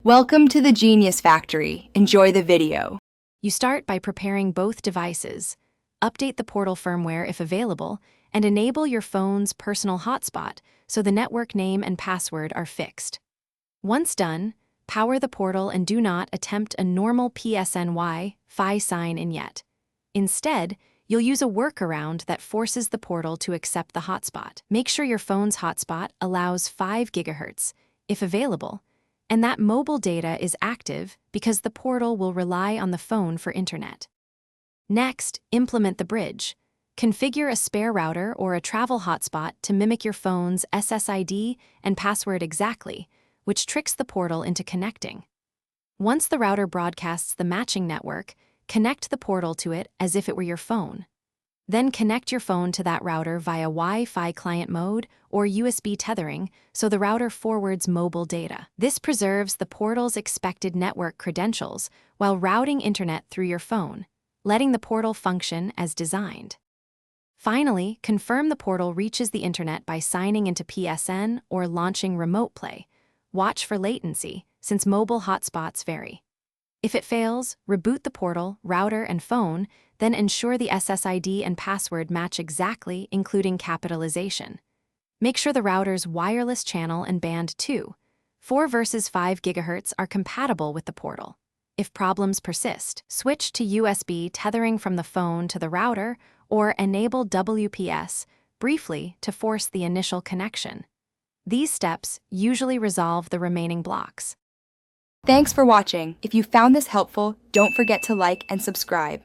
Welcome to the Genius Factory. Enjoy the video. You start by preparing both devices, update the Portal firmware if available, and enable your phone's personal hotspot so the network name and password are fixed. Once done, power the Portal and do not attempt a normal PSNY-Fi sign-in yet. Instead, you'll use a workaround that forces the Portal to accept the hotspot. Make sure your phone's hotspot allows 5 GHz, if available, and that mobile data is active because the Portal will rely on the phone for internet. Next, implement the bridge. Configure a spare router or a travel hotspot to mimic your phone's SSID and password exactly, which tricks the Portal into connecting. Once the router broadcasts the matching network, connect the Portal to it as if it were your phone. Then connect your phone to that router via Wi-Fi client mode or USB tethering so the router forwards mobile data. This preserves the Portal's expected network credentials while routing internet through your phone, letting the Portal function as designed. Finally, confirm the Portal reaches the internet by signing into PSN or launching Remote Play. Watch for latency, since mobile hotspots vary. If it fails, reboot the Portal, router, and phone, then ensure the SSID and password match exactly, including capitalization. Make sure the router's wireless channel and band 2, 4 versus 5 GHz are compatible with the Portal. If problems persist, switch to USB tethering from the phone to the router or enable WPS briefly to force the initial connection. These steps usually resolve the remaining blocks. Thanks for watching. If you found this helpful, don't forget to like and subscribe.